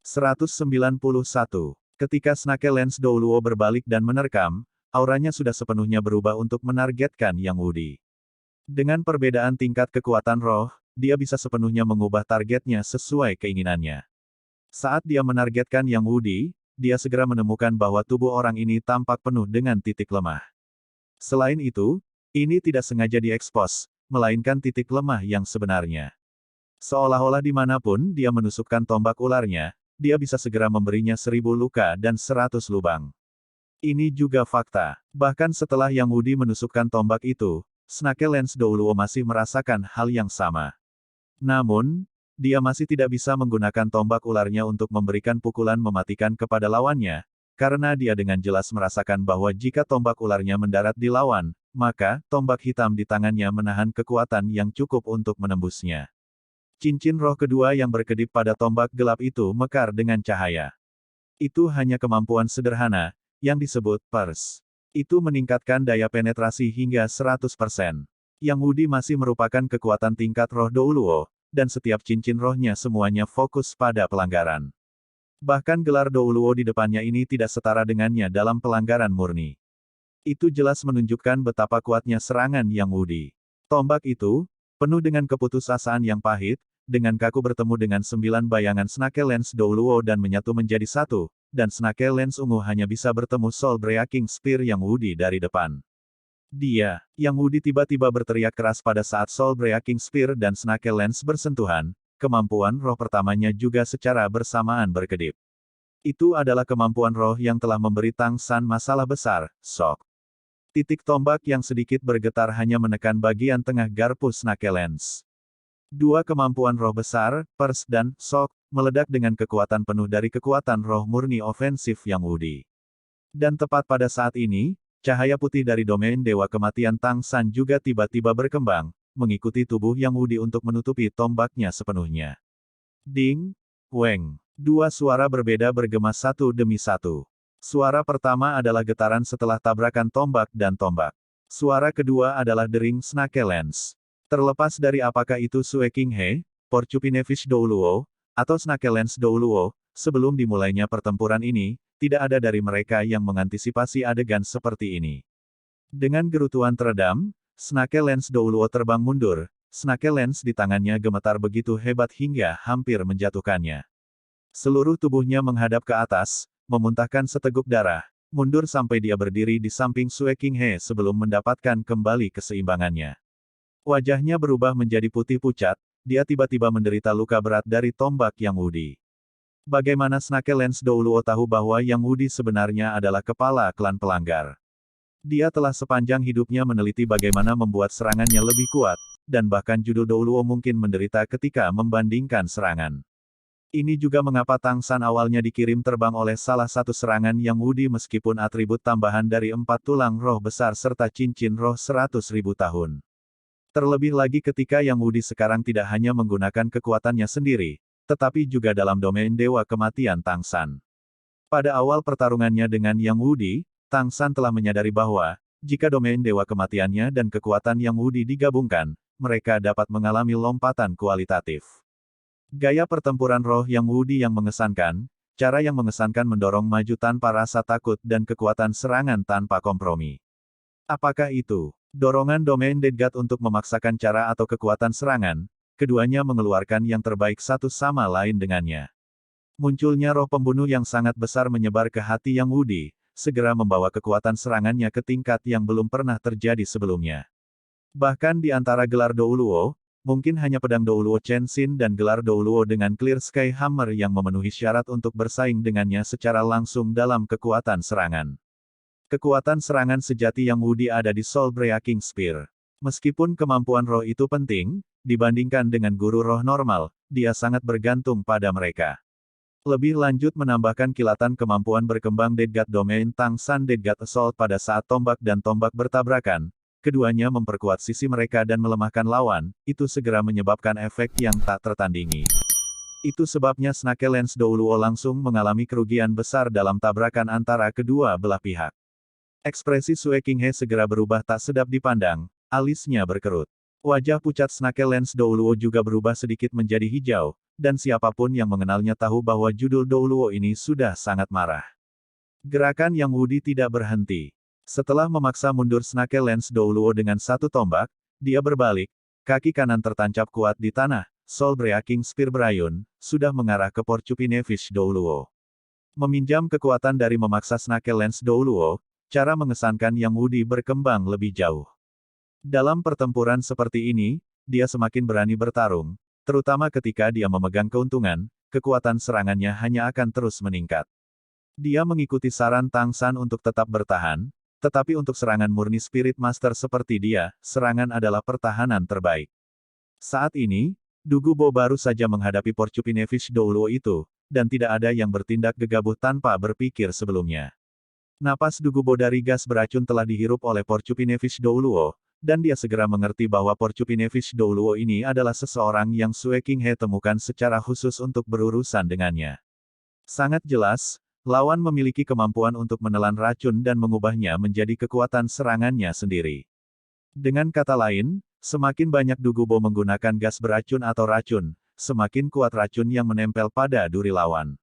191. Ketika Snake Lens Douluo berbalik dan menerkam, auranya sudah sepenuhnya berubah untuk menargetkan Yang Wudi. Dengan perbedaan tingkat kekuatan roh, dia bisa sepenuhnya mengubah targetnya sesuai keinginannya. Saat dia menargetkan Yang Wudi, dia segera menemukan bahwa tubuh orang ini tampak penuh dengan titik lemah. Selain itu, ini tidak sengaja diekspos, melainkan titik lemah yang sebenarnya. Seolah-olah dimanapun dia menusukkan tombak ularnya, dia bisa segera memberinya 1000 luka dan 100 lubang. Ini juga fakta. Bahkan setelah Yang Wudi menusukkan tombak itu, Snake Lens Douluo masih merasakan hal yang sama. Namun, dia masih tidak bisa menggunakan tombak ularnya untuk memberikan pukulan mematikan kepada lawannya, karena dia dengan jelas merasakan bahwa jika tombak ularnya mendarat di lawan, maka tombak hitam di tangannya menahan kekuatan yang cukup untuk menembusnya. Cincin roh kedua yang berkedip pada tombak gelap itu mekar dengan cahaya. Itu hanya kemampuan sederhana, yang disebut pers. Itu meningkatkan daya penetrasi hingga 100%. Yang Wudi masih merupakan kekuatan tingkat roh Douluo, dan setiap cincin rohnya semuanya fokus pada pelanggaran. Bahkan gelar Douluo di depannya ini tidak setara dengannya dalam pelanggaran murni. Itu jelas menunjukkan betapa kuatnya serangan Yang Wudi. Tombak itu, penuh dengan keputusasaan yang pahit, dengan kaku bertemu dengan 9 bayangan Snake Lens Douluo dan menyatu menjadi satu, dan Snake Lens ungu hanya bisa bertemu Soul Breaking Spear Yang Wudi dari depan. Yang Wudi tiba-tiba berteriak keras pada saat Soul Breaking Spear dan Snake Lens bersentuhan, kemampuan roh pertamanya juga secara bersamaan berkedip. Itu adalah kemampuan roh yang telah memberi Tang San masalah besar, shock. Titik tombak yang sedikit bergetar hanya menekan bagian tengah garpu Snake Lens. Dua kemampuan roh besar, pers dan shock, meledak dengan kekuatan penuh dari kekuatan roh murni ofensif Yang Wudi. Dan tepat pada saat ini, cahaya putih dari domain Dewa Kematian Tang San juga tiba-tiba berkembang, mengikuti tubuh Yang Wudi untuk menutupi tombaknya sepenuhnya. Ding! Weng! Dua suara berbeda bergema satu demi satu. Suara pertama adalah getaran setelah tabrakan tombak dan tombak. Suara kedua adalah dering Snake Lens. Terlepas dari apakah itu Sue King He, Porcupine Fish Douluo, atau Snake Lens Douluo, sebelum dimulainya pertempuran ini, tidak ada dari mereka yang mengantisipasi adegan seperti ini. Dengan gerutuan teredam, Snake Lens Douluo terbang mundur, Snake Lens di tangannya gemetar begitu hebat hingga hampir menjatuhkannya. Seluruh tubuhnya menghadap ke atas, memuntahkan seteguk darah, mundur sampai dia berdiri di samping Sue King He sebelum mendapatkan kembali keseimbangannya. Wajahnya berubah menjadi putih pucat, dia tiba-tiba menderita luka berat dari tombak Yang Wudi. Bagaimana Snake Lens Douluo tahu bahwa Yang Wudi sebenarnya adalah kepala klan pelanggar? Dia telah sepanjang hidupnya meneliti bagaimana membuat serangannya lebih kuat, dan bahkan judul Douluo mungkin menderita ketika membandingkan serangan. Ini juga mengapa Tang San awalnya dikirim terbang oleh salah satu serangan Yang Wudi meskipun atribut tambahan dari 4 tulang roh besar serta cincin roh 100.000 tahun. Terlebih lagi ketika Yang Wudi sekarang tidak hanya menggunakan kekuatannya sendiri, tetapi juga dalam domain Dewa Kematian Tang San. Pada awal pertarungannya dengan Yang Wudi, Tang San telah menyadari bahwa, jika domain Dewa Kematiannya dan kekuatan Yang Wudi digabungkan, mereka dapat mengalami lompatan kualitatif. Gaya pertempuran roh Yang Wudi yang mengesankan, cara yang mengesankan mendorong maju tanpa rasa takut dan kekuatan serangan tanpa kompromi. Apakah itu dorongan domain Dead God untuk memaksakan cara atau kekuatan serangan? Keduanya mengeluarkan yang terbaik satu sama lain dengannya. Munculnya roh pembunuh yang sangat besar menyebar ke hati Yang Wudi, segera membawa kekuatan serangannya ke tingkat yang belum pernah terjadi sebelumnya. Bahkan di antara gelar Douluo, mungkin hanya pedang Douluo Chenshin dan gelar Douluo dengan Clear Sky Hammer yang memenuhi syarat untuk bersaing dengannya secara langsung dalam kekuatan serangan. Kekuatan serangan sejati Yang Wudi ada di Soul Breaking Spear. Meskipun kemampuan roh itu penting, dibandingkan dengan guru roh normal, dia sangat bergantung pada mereka. Lebih lanjut menambahkan kilatan kemampuan berkembang Dead God Domain Tang San Dead God Assault pada saat tombak dan tombak bertabrakan. Keduanya memperkuat sisi mereka dan melemahkan lawan, itu segera menyebabkan efek yang tak tertandingi. Itu sebabnya Snake Lens Douluo langsung mengalami kerugian besar dalam tabrakan antara kedua belah pihak. Ekspresi Sue King He segera berubah tak sedap dipandang, alisnya berkerut. Wajah pucat Snake Lens Douluo juga berubah sedikit menjadi hijau, dan siapapun yang mengenalnya tahu bahwa judul Douluo ini sudah sangat marah. Gerakan Yang Wudi tidak berhenti. Setelah memaksa mundur Snake Lens Douluo dengan satu tombak, dia berbalik, kaki kanan tertancap kuat di tanah, Soul Breaking Spear Brayun, sudah mengarah ke Porcupine Fish Douluo. Meminjam kekuatan dari memaksa Snake Lens Douluo, cara mengesankan Yang Wudi berkembang lebih jauh. Dalam pertempuran seperti ini, dia semakin berani bertarung, terutama ketika dia memegang keuntungan, kekuatan serangannya hanya akan terus meningkat. Dia mengikuti saran Tang San untuk tetap bertahan, tetapi untuk serangan murni Spirit Master seperti dia, serangan adalah pertahanan terbaik. Saat ini, Dugubo baru saja menghadapi Porcupine Fish Douluo itu, dan tidak ada yang bertindak gegabah tanpa berpikir sebelumnya. Napas Dugubo dari gas beracun telah dihirup oleh Porcupine Fish Douluo, dan dia segera mengerti bahwa Porcupine Fish Douluo ini adalah seseorang yang Sue Qinghe temukan secara khusus untuk berurusan dengannya. Sangat jelas, lawan memiliki kemampuan untuk menelan racun dan mengubahnya menjadi kekuatan serangannya sendiri. Dengan kata lain, semakin banyak Dugubo menggunakan gas beracun atau racun, semakin kuat racun yang menempel pada duri lawan.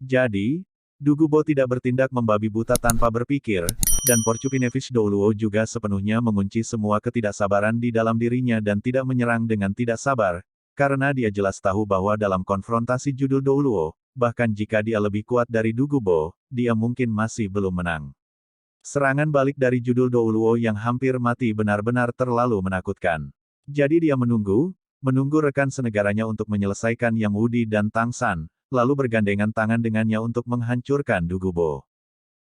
Jadi, Dugubo tidak bertindak membabi buta tanpa berpikir, dan Porcupine Fish Douluo juga sepenuhnya mengunci semua ketidaksabaran di dalam dirinya dan tidak menyerang dengan tidak sabar, karena dia jelas tahu bahwa dalam konfrontasi judul Douluo, bahkan jika dia lebih kuat dari Dugubo, dia mungkin masih belum menang. Serangan balik dari judul Douluo yang hampir mati benar-benar terlalu menakutkan. Jadi dia menunggu rekan senegaranya untuk menyelesaikan Yang Wudi dan Tang San, lalu bergandengan tangan dengannya untuk menghancurkan Dugubo.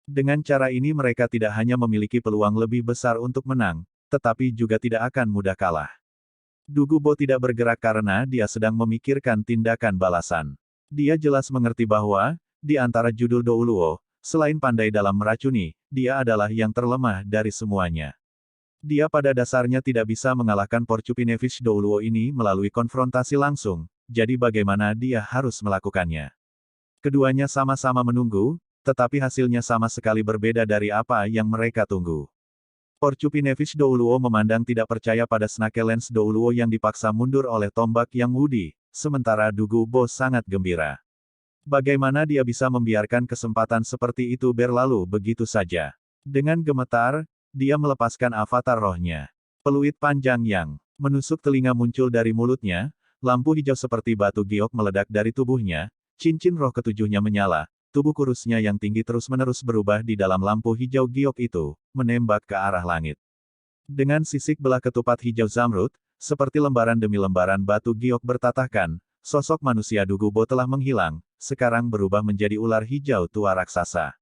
Dengan cara ini mereka tidak hanya memiliki peluang lebih besar untuk menang, tetapi juga tidak akan mudah kalah. Dugubo tidak bergerak karena dia sedang memikirkan tindakan balasan. Dia jelas mengerti bahwa, di antara judul Douluo, selain pandai dalam meracuni, dia adalah yang terlemah dari semuanya. Dia pada dasarnya tidak bisa mengalahkan Porcupine Fish Douluo ini melalui konfrontasi langsung, jadi bagaimana dia harus melakukannya? Keduanya sama-sama menunggu, tetapi hasilnya sama sekali berbeda dari apa yang mereka tunggu. Porcupine Fish Douluo memandang tidak percaya pada Snake Lens Douluo yang dipaksa mundur oleh tombak Yang Wudi, sementara Dugubo sangat gembira. Bagaimana dia bisa membiarkan kesempatan seperti itu berlalu begitu saja? Dengan gemetar, dia melepaskan avatar rohnya. Peluit panjang yang menusuk telinga muncul dari mulutnya, lampu hijau seperti batu giok meledak dari tubuhnya, cincin roh ketujuhnya menyala, tubuh kurusnya yang tinggi terus-menerus berubah di dalam lampu hijau giok itu, menembak ke arah langit. Dengan sisik belah ketupat hijau zamrud, seperti lembaran demi lembaran batu giok bertatahkan, sosok manusia Dugubo telah menghilang, sekarang berubah menjadi ular hijau tua raksasa.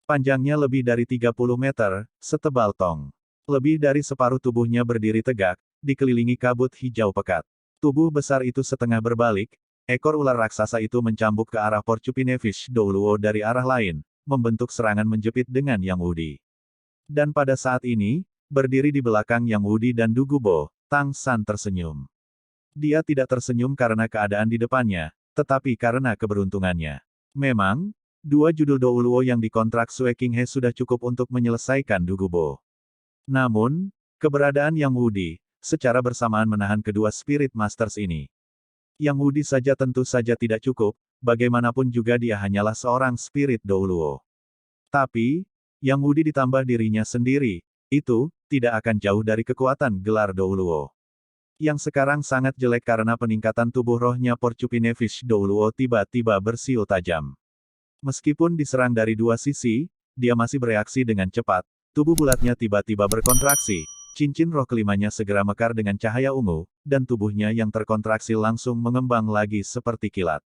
Panjangnya lebih dari 30 meter, setebal tong. Lebih dari separuh tubuhnya berdiri tegak, dikelilingi kabut hijau pekat. Tubuh besar itu setengah berbalik, ekor ular raksasa itu mencambuk ke arah Porcupine Fish Douluo dari arah lain, membentuk serangan menjepit dengan Yang Wudi. Dan pada saat ini, berdiri di belakang Yang Wudi dan Dugubo, Tang San tersenyum. Dia tidak tersenyum karena keadaan di depannya, tetapi karena keberuntungannya. Memang, dua judul Douluo yang dikontrak Sue Qinghe sudah cukup untuk menyelesaikan Dugubo. Namun, keberadaan Yang Wudi, secara bersamaan menahan kedua Spirit Masters ini. Yang Wudi saja tentu saja tidak cukup, bagaimanapun juga dia hanyalah seorang Spirit Douluo. Tapi, Yang Wudi ditambah dirinya sendiri, itu, tidak akan jauh dari kekuatan gelar Douluo. Yang sekarang sangat jelek karena peningkatan tubuh rohnya Porcupine Fish Douluo tiba-tiba bersiul tajam. Meskipun diserang dari dua sisi, dia masih bereaksi dengan cepat, tubuh bulatnya tiba-tiba berkontraksi, cincin roh kelimanya segera mekar dengan cahaya ungu, dan tubuhnya yang terkontraksi langsung mengembang lagi seperti kilat.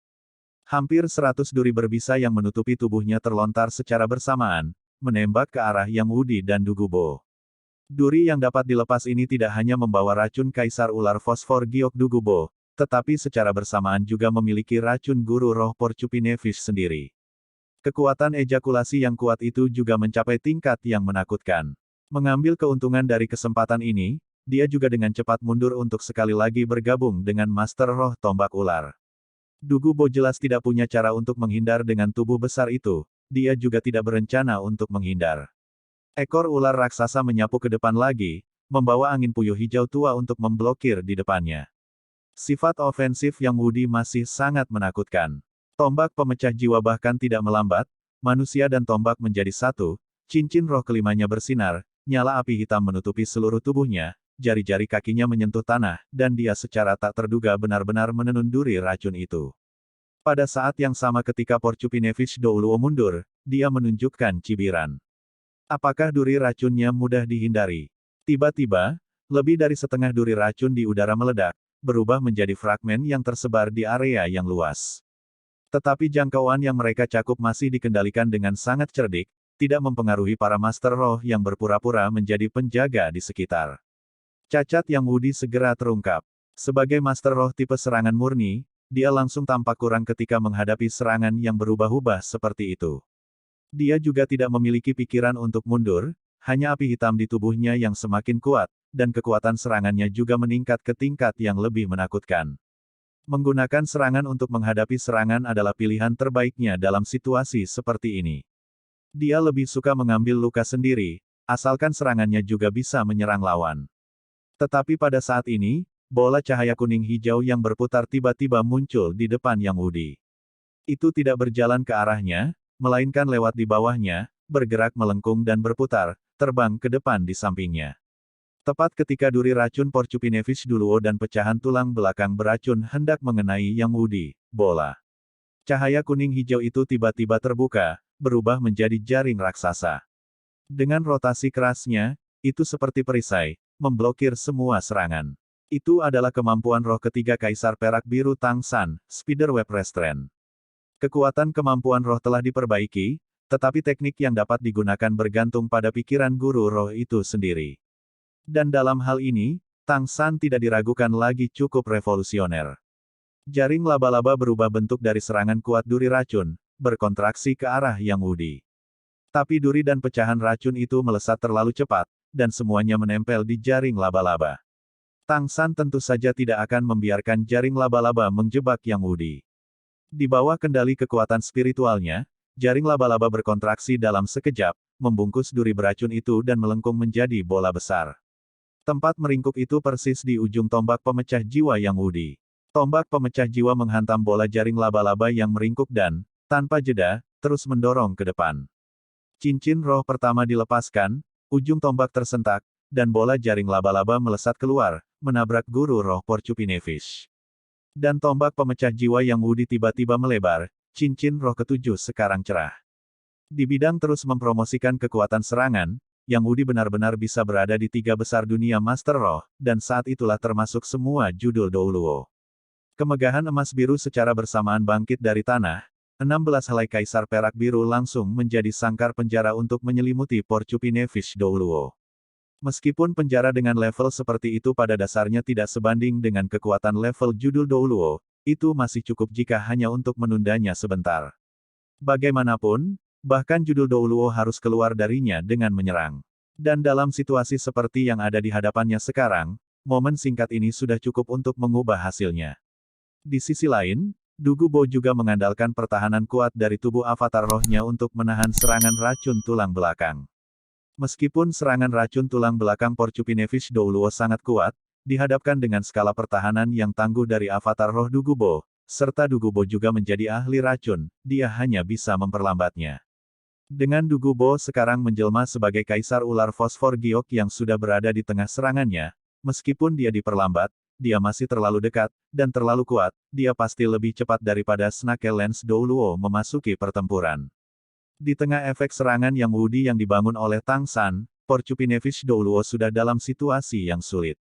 Hampir 100 duri berbisa yang menutupi tubuhnya terlontar secara bersamaan, menembak ke arah Yang Wudi dan Dugubo. Duri yang dapat dilepas ini tidak hanya membawa racun Kaisar Ular Fosfor Giok Dugubo, tetapi secara bersamaan juga memiliki racun guru roh Porcupine Fish sendiri. Kekuatan ejakulasi yang kuat itu juga mencapai tingkat yang menakutkan. Mengambil keuntungan dari kesempatan ini, dia juga dengan cepat mundur untuk sekali lagi bergabung dengan Master Roh Tombak Ular. Dugubo jelas tidak punya cara untuk menghindar dengan tubuh besar itu, dia juga tidak berencana untuk menghindar. Ekor ular raksasa menyapu ke depan lagi, membawa angin puyuh hijau tua untuk memblokir di depannya. Sifat ofensif Yang Wudi masih sangat menakutkan. Tombak pemecah jiwa bahkan tidak melambat, manusia dan tombak menjadi satu, cincin roh kelimanya bersinar, nyala api hitam menutupi seluruh tubuhnya, jari-jari kakinya menyentuh tanah, dan dia secara tak terduga benar-benar menenun duri racun itu. Pada saat yang sama ketika Porcupine-Fish Douluo mundur, dia menunjukkan cibiran. Apakah duri racunnya mudah dihindari? Tiba-tiba, lebih dari setengah duri racun di udara meledak, berubah menjadi fragmen yang tersebar di area yang luas. Tetapi jangkauan yang mereka cakup masih dikendalikan dengan sangat cerdik, tidak mempengaruhi para Master Roh yang berpura-pura menjadi penjaga di sekitar. Cacat Yang Wudi segera terungkap. Sebagai Master Roh tipe serangan murni, dia langsung tampak kurang ketika menghadapi serangan yang berubah-ubah seperti itu. Dia juga tidak memiliki pikiran untuk mundur, hanya api hitam di tubuhnya yang semakin kuat, dan kekuatan serangannya juga meningkat ke tingkat yang lebih menakutkan. Menggunakan serangan untuk menghadapi serangan adalah pilihan terbaiknya dalam situasi seperti ini. Dia lebih suka mengambil luka sendiri, asalkan serangannya juga bisa menyerang lawan. Tetapi pada saat ini, bola cahaya kuning hijau yang berputar tiba-tiba muncul di depan Yang Wudi. Itu tidak berjalan ke arahnya, melainkan lewat di bawahnya, bergerak melengkung dan berputar, terbang ke depan di sampingnya. Tepat ketika duri racun Porcupine-Fish Douluo dan pecahan tulang belakang beracun hendak mengenai Yang Wudi, bola cahaya kuning hijau itu tiba-tiba terbuka, berubah menjadi jaring raksasa. Dengan rotasi kerasnya, itu seperti perisai, memblokir semua serangan. Itu adalah kemampuan roh ketiga Kaisar Perak Biru Tang San, Spiderweb Restraint. Kekuatan kemampuan roh telah diperbaiki, tetapi teknik yang dapat digunakan bergantung pada pikiran guru roh itu sendiri. Dan dalam hal ini, Tang San tidak diragukan lagi cukup revolusioner. Jaring laba-laba berubah bentuk dari serangan kuat duri racun, berkontraksi ke arah Yang Wudi. Tapi duri dan pecahan racun itu melesat terlalu cepat, dan semuanya menempel di jaring laba-laba. Tang San tentu saja tidak akan membiarkan jaring laba-laba menjebak Yang Wudi. Di bawah kendali kekuatan spiritualnya, jaring laba-laba berkontraksi dalam sekejap, membungkus duri beracun itu dan melengkung menjadi bola besar. Tempat meringkuk itu persis di ujung tombak pemecah jiwa Yang Wudi. Tombak pemecah jiwa menghantam bola jaring laba-laba yang meringkuk dan, tanpa jeda, terus mendorong ke depan. Cincin roh pertama dilepaskan, ujung tombak tersentak, dan bola jaring laba-laba melesat keluar, menabrak guru roh Porcupine-Fish. Dan tombak pemecah jiwa Yang Wudi tiba-tiba melebar, cincin roh ketujuh sekarang cerah. Di bidang terus mempromosikan kekuatan serangan, Yang Wudi benar-benar bisa berada di tiga besar dunia Master Roh, dan saat itulah termasuk semua judul Douluo. Kemegahan emas biru secara bersamaan bangkit dari tanah, 16 helai Kaisar Perak Biru langsung menjadi sangkar penjara untuk menyelimuti Porcupine-Fish Douluo. Meskipun penjara dengan level seperti itu pada dasarnya tidak sebanding dengan kekuatan level judul Douluo, itu masih cukup jika hanya untuk menundanya sebentar. Bagaimanapun, bahkan judul Douluo harus keluar darinya dengan menyerang. Dan dalam situasi seperti yang ada di hadapannya sekarang, momen singkat ini sudah cukup untuk mengubah hasilnya. Di sisi lain, Dugubo juga mengandalkan pertahanan kuat dari tubuh avatar rohnya untuk menahan serangan racun tulang belakang. Meskipun serangan racun tulang belakang Porcupine-Fish Douluo sangat kuat, dihadapkan dengan skala pertahanan yang tangguh dari avatar roh Dugubo, serta Dugubo juga menjadi ahli racun, dia hanya bisa memperlambatnya. Dengan Dugubo sekarang menjelma sebagai Kaisar Ular Fosfor Giok yang sudah berada di tengah serangannya, meskipun dia diperlambat, dia masih terlalu dekat, dan terlalu kuat, dia pasti lebih cepat daripada Snake Lens Douluo memasuki pertempuran. Di tengah efek serangan Yang Wudi yang dibangun oleh Tang San, Porcupine-Fish Douluo sudah dalam situasi yang sulit.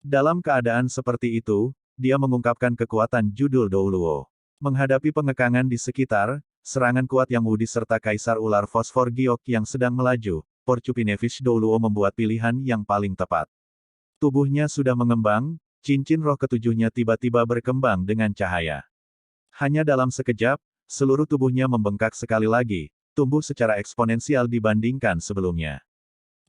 Dalam keadaan seperti itu, dia mengungkapkan kekuatan judul Douluo. Menghadapi pengekangan di sekitar, serangan kuat Yang Wudi serta Kaisar Ular Fosfor Giok yang sedang melaju, Porcupine-Fish Douluo membuat pilihan yang paling tepat. Tubuhnya sudah mengembang, cincin roh ketujuhnya tiba-tiba berkembang dengan cahaya. Hanya dalam sekejap, seluruh tubuhnya membengkak sekali lagi, tumbuh secara eksponensial dibandingkan sebelumnya.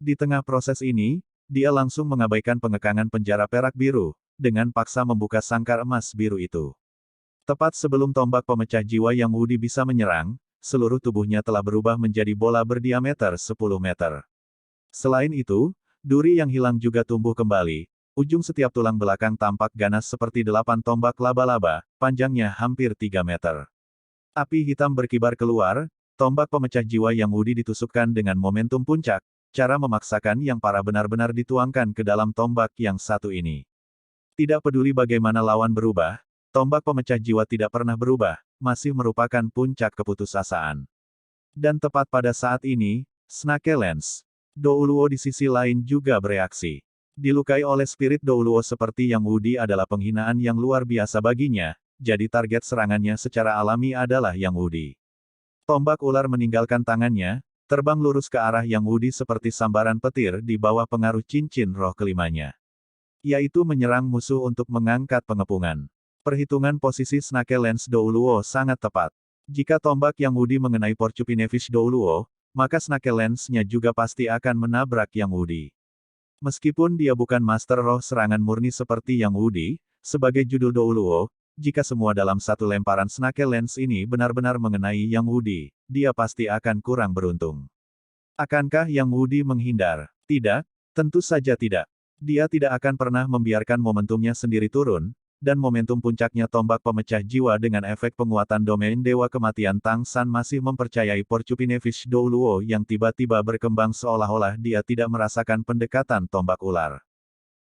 Di tengah proses ini, dia langsung mengabaikan pengekangan penjara perak biru, dengan paksa membuka sangkar emas biru itu. Tepat sebelum tombak pemecah jiwa Yang Wudi bisa menyerang, seluruh tubuhnya telah berubah menjadi bola berdiameter 10 meter. Selain itu, Duri yang hilang juga tumbuh kembali. Ujung setiap tulang belakang tampak ganas seperti 8 tombak laba-laba, panjangnya hampir 3 meter. Api hitam berkibar keluar, tombak pemecah jiwa Yang Wudi ditusukkan dengan momentum puncak, cara memaksakan yang parah benar-benar dituangkan ke dalam tombak yang satu ini. Tidak peduli bagaimana lawan berubah, tombak pemecah jiwa tidak pernah berubah, masih merupakan puncak keputusasaan. Dan tepat pada saat ini, Snake Lens Douluo di sisi lain juga bereaksi. Dilukai oleh spirit Douluo seperti Yang Wudi adalah penghinaan yang luar biasa baginya, jadi target serangannya secara alami adalah Yang Wudi. Tombak ular meninggalkan tangannya, terbang lurus ke arah Yang Wudi seperti sambaran petir di bawah pengaruh cincin roh kelimanya. Yaitu menyerang musuh untuk mengangkat pengepungan. Perhitungan posisi Snake Lens Douluo sangat tepat. Jika tombak Yang Wudi mengenai Porcupinefish Douluo, maka Snake Lens-nya juga pasti akan menabrak Yang Wudi. Meskipun dia bukan master roh serangan murni seperti Yang Wudi, sebagai judul Douluo, jika semua dalam satu lemparan Snake Lens ini benar-benar mengenai Yang Wudi, dia pasti akan kurang beruntung. Akankah Yang Wudi menghindar? Tidak, tentu saja tidak. Dia tidak akan pernah membiarkan momentumnya sendiri turun, dan momentum puncaknya tombak pemecah jiwa dengan efek penguatan domain Dewa Kematian Tang San masih mempercayai Porcupinefish Douluo yang tiba-tiba berkembang seolah-olah dia tidak merasakan pendekatan tombak ular.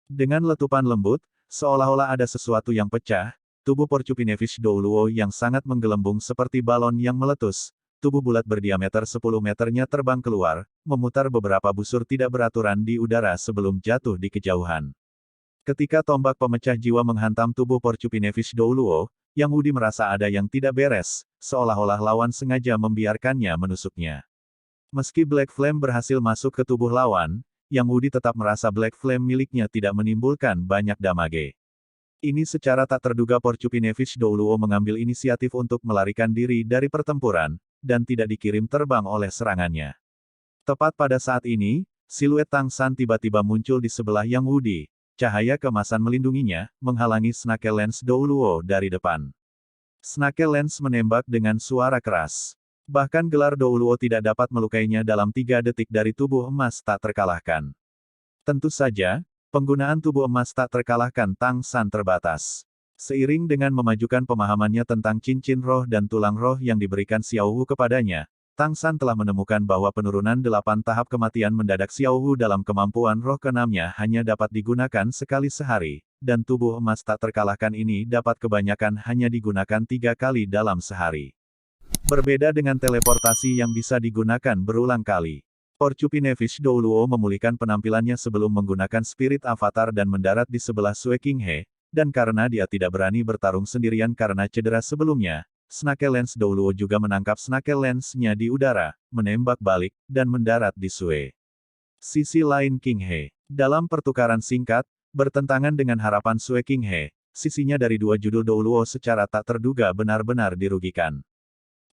Dengan letupan lembut, seolah-olah ada sesuatu yang pecah, tubuh Porcupinefish Douluo yang sangat menggelembung seperti balon yang meletus, tubuh bulat berdiameter 10 meternya terbang keluar, memutar beberapa busur tidak beraturan di udara sebelum jatuh di kejauhan. Ketika tombak pemecah jiwa menghantam tubuh Porcupinefish Douluo, Yang Wudi merasa ada yang tidak beres, seolah-olah lawan sengaja membiarkannya menusuknya. Meski Black Flame berhasil masuk ke tubuh lawan, Yang Wudi tetap merasa Black Flame miliknya tidak menimbulkan banyak damage. Ini secara tak terduga Porcupinefish Douluo mengambil inisiatif untuk melarikan diri dari pertempuran, dan tidak dikirim terbang oleh serangannya. Tepat pada saat ini, siluet Tang San tiba-tiba muncul di sebelah Yang Wudi. Cahaya kemasan melindunginya, menghalangi Snake Lens Douluo dari depan. Snake Lens menembak dengan suara keras. Bahkan gelar Douluo tidak dapat melukainya dalam 3 detik dari tubuh emas tak terkalahkan. Tentu saja, penggunaan tubuh emas tak terkalahkan Tang San terbatas. Seiring dengan memajukan pemahamannya tentang cincin roh dan tulang roh yang diberikan Xiao Wu kepadanya, Tang San telah menemukan bahwa penurunan 8 tahap kematian mendadak Xiao Wu dalam kemampuan roh keenamnya hanya dapat digunakan sekali sehari, dan tubuh emas tak terkalahkan ini dapat kebanyakan hanya digunakan 3 kali dalam sehari. Berbeda dengan teleportasi yang bisa digunakan berulang kali. Porcupinefish Douluo memulihkan penampilannya sebelum menggunakan spirit avatar dan mendarat di sebelah Sue Qinghe, dan karena dia tidak berani bertarung sendirian karena cedera sebelumnya, Snake Lens Douluo juga menangkap Snake Lens-nya di udara, menembak balik, dan mendarat di Sue. Sisi lain Qinghe. Dalam pertukaran singkat, bertentangan dengan harapan Sue Qinghe, sisinya dari 2 judul Douluo secara tak terduga benar-benar dirugikan.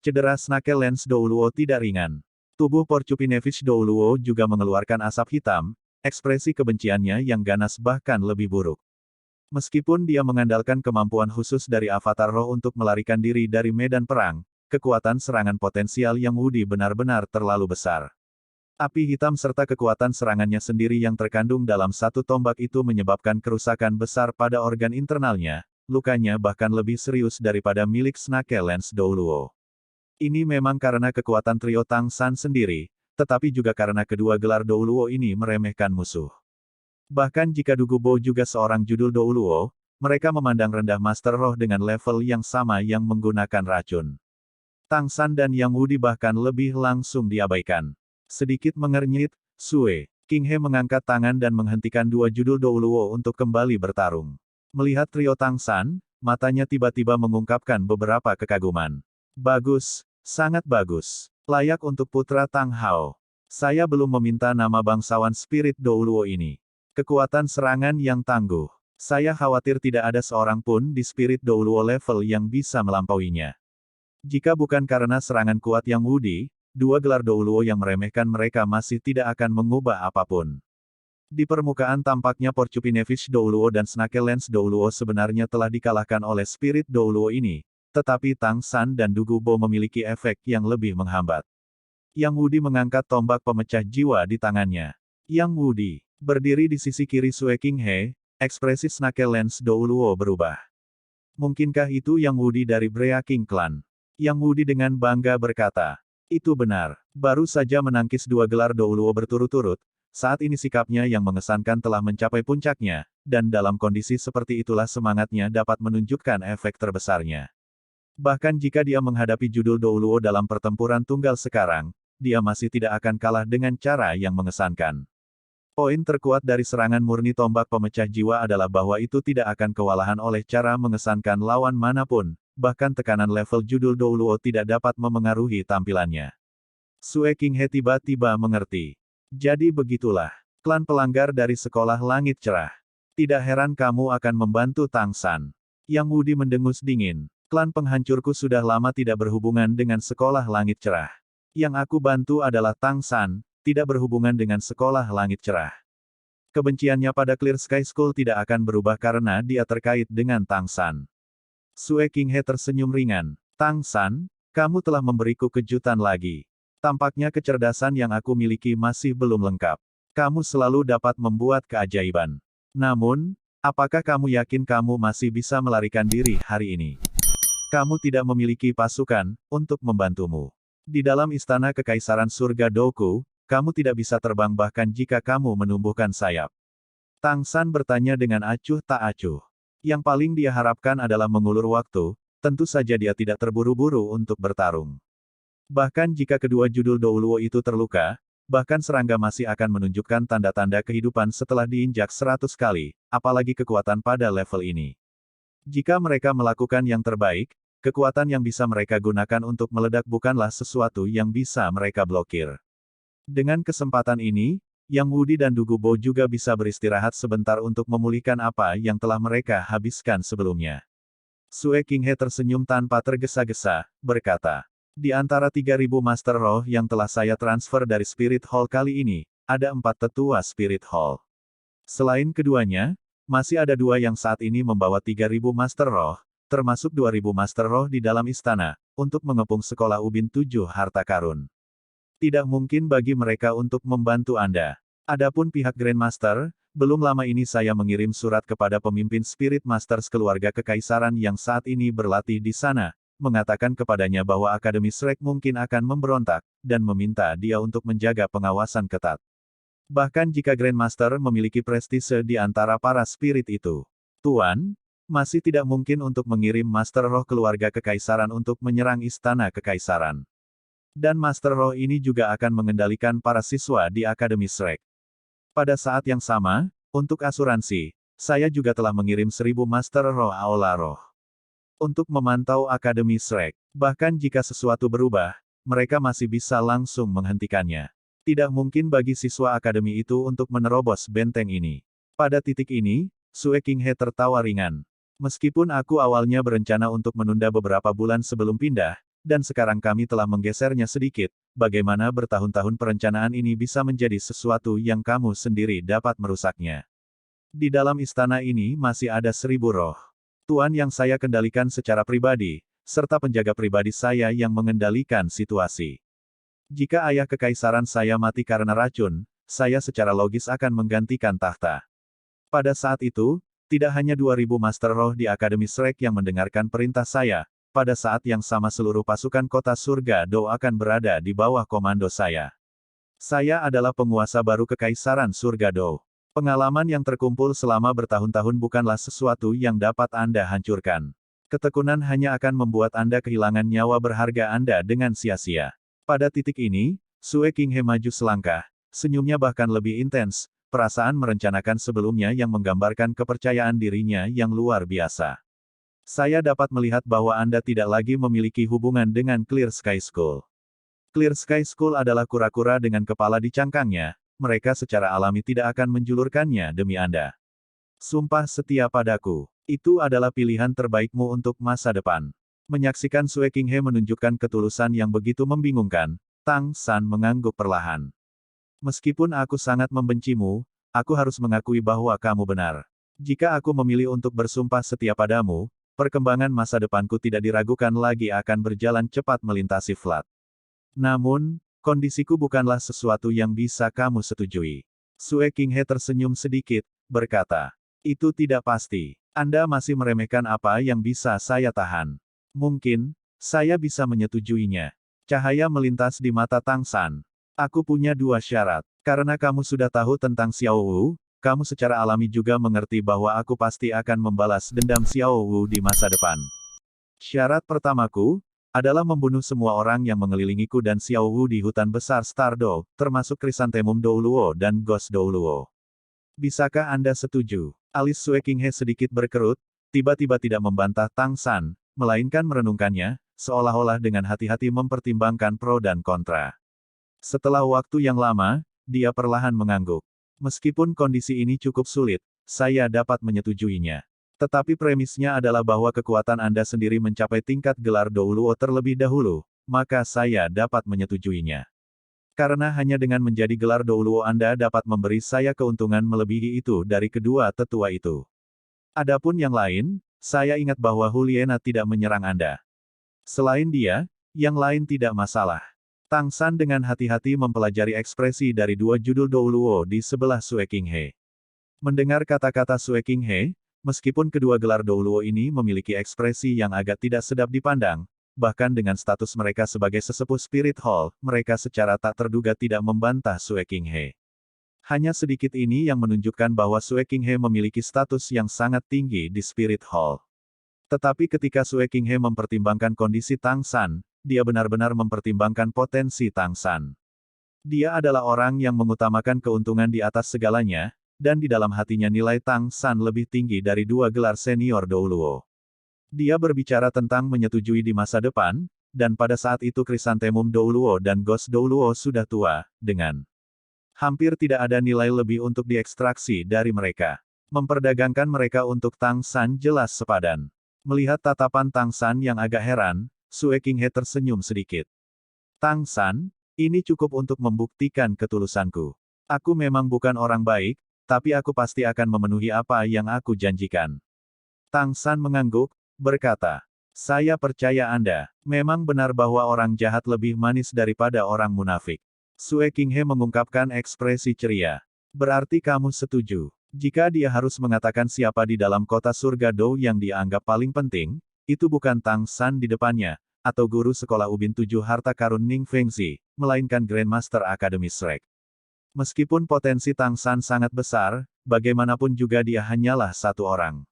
Cedera Snake Lens Douluo tidak ringan. Tubuh Porcupinefish Douluo juga mengeluarkan asap hitam, ekspresi kebenciannya yang ganas bahkan lebih buruk. Meskipun dia mengandalkan kemampuan khusus dari avatar roh untuk melarikan diri dari medan perang, kekuatan serangan potensial Yang Wudi benar-benar terlalu besar. Api hitam serta kekuatan serangannya sendiri yang terkandung dalam satu tombak itu menyebabkan kerusakan besar pada organ internalnya, lukanya bahkan lebih serius daripada milik Snake Lens Douluo. Ini memang karena kekuatan trio Tang San sendiri, tetapi juga karena kedua gelar Douluo ini meremehkan musuh. Bahkan jika Dugubo juga seorang judul Douluo, mereka memandang rendah Master Roh dengan level yang sama yang menggunakan racun. Tang San dan Yang Wudi bahkan lebih langsung diabaikan. Sedikit mengernyit, Sue Qinghe mengangkat tangan dan menghentikan 2 judul Douluo untuk kembali bertarung. Melihat trio Tang San, matanya tiba-tiba mengungkapkan beberapa kekaguman. Bagus, sangat bagus. Layak untuk putra Tang Hao. Saya belum meminta nama bangsawan spirit Douluo ini. Kekuatan serangan yang tangguh. Saya khawatir tidak ada seorang pun di spirit Douluo level yang bisa melampauinya. Jika bukan karena serangan kuat Yang Wudi, 2 gelar Douluo yang meremehkan mereka masih tidak akan mengubah apapun. Di permukaan tampaknya Porcupinefish Douluo dan Snake Lens Douluo sebenarnya telah dikalahkan oleh spirit Douluo ini, tetapi Tang San dan Dugubo memiliki efek yang lebih menghambat. Yang Wudi mengangkat tombak pemecah jiwa di tangannya. Yang Wudi Berdiri di sisi kiri Sue Qinghe, ekspresi Snake Lens Douluo berubah. Mungkinkah itu Yang Wudi dari Brea King Clan? Yang Wudi dengan bangga berkata, itu benar. Baru saja menangkis 2 gelar Douluo berturut-turut, saat ini sikapnya yang mengesankan telah mencapai puncaknya, dan dalam kondisi seperti itulah semangatnya dapat menunjukkan efek terbesarnya. Bahkan jika dia menghadapi judul Douluo dalam pertempuran tunggal sekarang, dia masih tidak akan kalah dengan cara yang mengesankan. Poin terkuat dari serangan murni tombak pemecah jiwa adalah bahwa itu tidak akan kewalahan oleh cara mengesankan lawan manapun, bahkan tekanan level judul Douluo tidak dapat memengaruhi tampilannya. Sue Qinghe tiba-tiba mengerti. Jadi begitulah, klan pelanggar dari sekolah langit cerah. Tidak heran kamu akan membantu Tang San. Yang Wudi mendengus dingin. Klan penghancurku sudah lama tidak berhubungan dengan sekolah langit cerah. Yang aku bantu adalah Tang San, tidak berhubungan dengan sekolah langit cerah. Kebenciannya pada Clear Sky School tidak akan berubah karena dia terkait dengan Tang San. Sue Qinghe tersenyum ringan. Tang San, kamu telah memberiku kejutan lagi. Tampaknya kecerdasan yang aku miliki masih belum lengkap. Kamu selalu dapat membuat keajaiban. Namun, apakah kamu yakin kamu masih bisa melarikan diri hari ini? Kamu tidak memiliki pasukan untuk membantumu. Di dalam istana kekaisaran surga Doku, kamu tidak bisa terbang bahkan jika kamu menumbuhkan sayap. Tang San bertanya dengan acuh tak acuh. Yang paling dia harapkan adalah mengulur waktu, tentu saja dia tidak terburu-buru untuk bertarung. Bahkan jika kedua judul Douluo itu terluka, bahkan serangga masih akan menunjukkan tanda-tanda kehidupan setelah diinjak 100 kali, apalagi kekuatan pada level ini. Jika mereka melakukan yang terbaik, kekuatan yang bisa mereka gunakan untuk meledak bukanlah sesuatu yang bisa mereka blokir. Dengan kesempatan ini, Yang Wudi dan Dugu Bo juga bisa beristirahat sebentar untuk memulihkan apa yang telah mereka habiskan sebelumnya. Sue Qinghe tersenyum tanpa tergesa-gesa, berkata, di antara 3.000 Master Roh yang telah saya transfer dari Spirit Hall kali ini, ada 4 tetua Spirit Hall. Selain keduanya, masih ada 2 yang saat ini membawa 3.000 Master Roh, termasuk 2.000 Master Roh di dalam istana, untuk mengepung sekolah Ubin 7 Harta Karun. Tidak mungkin bagi mereka untuk membantu Anda. Adapun pihak Grandmaster, belum lama ini saya mengirim surat kepada pemimpin Spirit Masters keluarga kekaisaran yang saat ini berlatih di sana, mengatakan kepadanya bahwa Akademi Shrek mungkin akan memberontak, dan meminta dia untuk menjaga pengawasan ketat. Bahkan jika Grandmaster memiliki prestise di antara para spirit itu. Tuan, masih tidak mungkin untuk mengirim Master Roh keluarga kekaisaran untuk menyerang istana kekaisaran. Dan Master Roh ini juga akan mengendalikan para siswa di Akademi Shrek. Pada saat yang sama, untuk asuransi, saya juga telah mengirim 1.000 Master Roh Aula Roh. Untuk memantau Akademi Shrek. Bahkan jika sesuatu berubah, mereka masih bisa langsung menghentikannya. Tidak mungkin bagi siswa akademi itu untuk menerobos benteng ini. Pada titik ini, Sue Qinghe tertawa ringan. Meskipun aku awalnya berencana untuk menunda beberapa bulan sebelum pindah, dan sekarang kami telah menggesernya sedikit, bagaimana bertahun-tahun perencanaan ini bisa menjadi sesuatu yang kamu sendiri dapat merusaknya. Di dalam istana ini masih ada 1.000 roh. Tuan yang saya kendalikan secara pribadi, serta penjaga pribadi saya yang mengendalikan situasi. Jika ayah kekaisaran saya mati karena racun, saya secara logis akan menggantikan tahta. Pada saat itu, tidak hanya 2.000 Master Roh di Akademi Shrek yang mendengarkan perintah saya, pada saat yang sama seluruh pasukan kota surga Do akan berada di bawah komando saya. Saya adalah penguasa baru kekaisaran surga Do. Pengalaman yang terkumpul selama bertahun-tahun bukanlah sesuatu yang dapat Anda hancurkan. Ketekunan hanya akan membuat Anda kehilangan nyawa berharga Anda dengan sia-sia. Pada titik ini, Sue Qinghe maju selangkah, senyumnya bahkan lebih intens, perasaan merencanakan sebelumnya yang menggambarkan kepercayaan dirinya yang luar biasa. Saya dapat melihat bahwa Anda tidak lagi memiliki hubungan dengan Clear Sky School. Clear Sky School adalah kura-kura dengan kepala di cangkangnya, mereka secara alami tidak akan menjulurkannya demi Anda. Sumpah setia padaku, itu adalah pilihan terbaikmu untuk masa depan. Menyaksikan Sue Qinghe menunjukkan ketulusan yang begitu membingungkan, Tang San mengangguk perlahan. Meskipun aku sangat membencimu, aku harus mengakui bahwa kamu benar. Jika aku memilih untuk bersumpah setia padamu, perkembangan masa depanku tidak diragukan lagi akan berjalan cepat melintasi Flat. Namun, kondisiku bukanlah sesuatu yang bisa kamu setujui. Sue Qinghe tersenyum sedikit, berkata, itu tidak pasti. Anda masih meremehkan apa yang bisa saya tahan. Mungkin, saya bisa menyetujuinya. Cahaya melintas di mata Tang San. Aku punya dua syarat. Karena kamu sudah tahu tentang Xiao Wu, kamu secara alami juga mengerti bahwa aku pasti akan membalas dendam Xiao Wu di masa depan. Syarat pertamaku, adalah membunuh semua orang yang mengelilingiku dan Xiao Wu di hutan besar Stardow, termasuk Krisantemum Douluo dan Ghost Douluo. Bisakah Anda setuju? Alis Sue Qinghe sedikit berkerut, tiba-tiba tidak membantah Tang San, melainkan merenungkannya, seolah-olah dengan hati-hati mempertimbangkan pro dan kontra. Setelah waktu yang lama, dia perlahan mengangguk. Meskipun kondisi ini cukup sulit, saya dapat menyetujuinya. Tetapi premisnya adalah bahwa kekuatan Anda sendiri mencapai tingkat gelar Douluo terlebih dahulu, maka saya dapat menyetujuinya. Karena hanya dengan menjadi gelar Douluo Anda dapat memberi saya keuntungan melebihi itu dari kedua tetua itu. Adapun yang lain, saya ingat bahwa Huliena tidak menyerang Anda. Selain dia, yang lain tidak masalah. Tang San dengan hati-hati mempelajari ekspresi dari dua judul Douluo di sebelah Sue Qinghe. Mendengar kata-kata Sue Qinghe, meskipun kedua gelar Douluo ini memiliki ekspresi yang agak tidak sedap dipandang, bahkan dengan status mereka sebagai sesepuh Spirit Hall, mereka secara tak terduga tidak membantah Sue Qinghe. Hanya sedikit ini yang menunjukkan bahwa Sue Qinghe memiliki status yang sangat tinggi di Spirit Hall. Tetapi ketika Sue Qinghe mempertimbangkan kondisi Tang San, dia benar-benar mempertimbangkan potensi Tang San. Dia adalah orang yang mengutamakan keuntungan di atas segalanya, dan di dalam hatinya nilai Tang San lebih tinggi dari dua gelar senior Douluo. Dia berbicara tentang menyetujui di masa depan, dan pada saat itu Krisantemum Douluo dan Ghost Douluo sudah tua, dengan hampir tidak ada nilai lebih untuk diekstraksi dari mereka. Memperdagangkan mereka untuk Tang San jelas sepadan. Melihat tatapan Tang San yang agak heran, Sue Qinghe tersenyum sedikit. Tang San, ini cukup untuk membuktikan ketulusanku. Aku memang bukan orang baik, tapi aku pasti akan memenuhi apa yang aku janjikan. Tang San mengangguk, berkata, saya percaya Anda, memang benar bahwa orang jahat lebih manis daripada orang munafik. Sue Qinghe mengungkapkan ekspresi ceria. Berarti kamu setuju. Jika dia harus mengatakan siapa di dalam kota surga Dou yang dia anggap paling penting, itu bukan Tang San di depannya, atau guru sekolah ubin 7 harta karun Ning Fengzi, melainkan Grandmaster Academy Shrek. Meskipun potensi Tang San sangat besar, bagaimanapun juga dia hanyalah satu orang.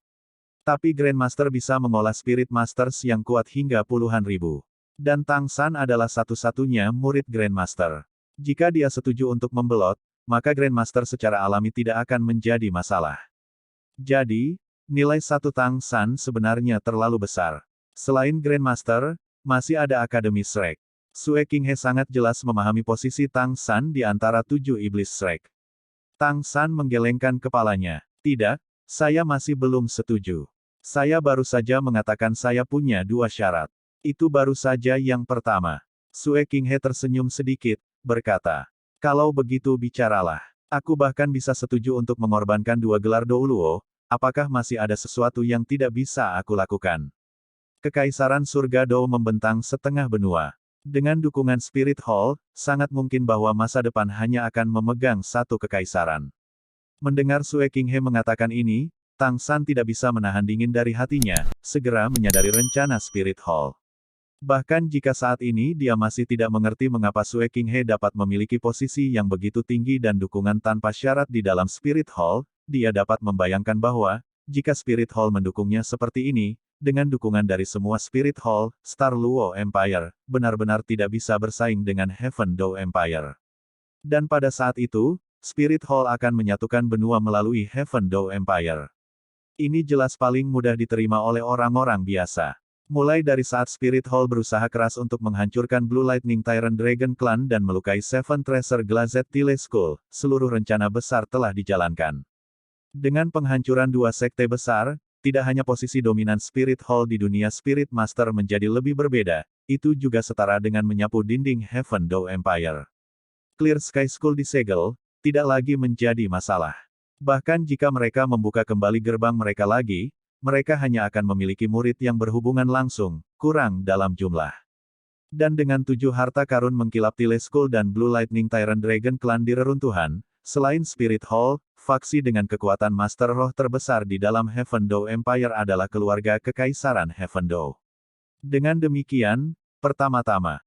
Tapi Grandmaster bisa mengolah Spirit Masters yang kuat hingga puluhan ribu. Dan Tang San adalah satu-satunya murid Grandmaster. Jika dia setuju untuk membelot, maka Grandmaster secara alami tidak akan menjadi masalah. Jadi, nilai satu Tang San sebenarnya terlalu besar. Selain Grandmaster, masih ada Akademi Shrek. Sue Qinghe sangat jelas memahami posisi Tang San di antara 7 iblis Shrek. Tang San menggelengkan kepalanya. Tidak, saya masih belum setuju. Saya baru saja mengatakan saya punya dua syarat. Itu baru saja yang pertama. Sue Qinghe tersenyum sedikit, berkata, kalau begitu bicaralah. Aku bahkan bisa setuju untuk mengorbankan dua gelar Douluo, apakah masih ada sesuatu yang tidak bisa aku lakukan? Kekaisaran surga Dou membentang setengah benua. Dengan dukungan Spirit Hall, sangat mungkin bahwa masa depan hanya akan memegang satu kekaisaran. Mendengar Sue Qinghe mengatakan ini, Tang San tidak bisa menahan dingin dari hatinya, segera menyadari rencana Spirit Hall. Bahkan jika saat ini dia masih tidak mengerti mengapa Sue Qinghe dapat memiliki posisi yang begitu tinggi dan dukungan tanpa syarat di dalam Spirit Hall, dia dapat membayangkan bahwa, jika Spirit Hall mendukungnya seperti ini, dengan dukungan dari semua Spirit Hall, Star Luo Empire, benar-benar tidak bisa bersaing dengan Heaven Dou Empire. Dan pada saat itu, Spirit Hall akan menyatukan benua melalui Heaven Dou Empire. Ini jelas paling mudah diterima oleh orang-orang biasa. Mulai dari saat Spirit Hall berusaha keras untuk menghancurkan Blue Lightning Tyrant Dragon Clan dan melukai Seven Treasure Glazed Tile School, seluruh rencana besar telah dijalankan. Dengan penghancuran dua sekte besar, tidak hanya posisi dominan Spirit Hall di dunia Spirit Master menjadi lebih berbeda, itu juga setara dengan menyapu dinding Heaven Dou Empire. Clear Sky School disegel, tidak lagi menjadi masalah. Bahkan jika mereka membuka kembali gerbang mereka lagi, mereka hanya akan memiliki murid yang berhubungan langsung, kurang dalam jumlah. Dan dengan 7 harta karun mengkilap Tile School dan Blue Lightning Tyrant Dragon Clan di reruntuhan, Selain Spirit Hall, faksi dengan kekuatan Master Roh terbesar di dalam Heaven Door Empire adalah keluarga Kekaisaran Heaven Door. Dengan demikian, pertama-tama,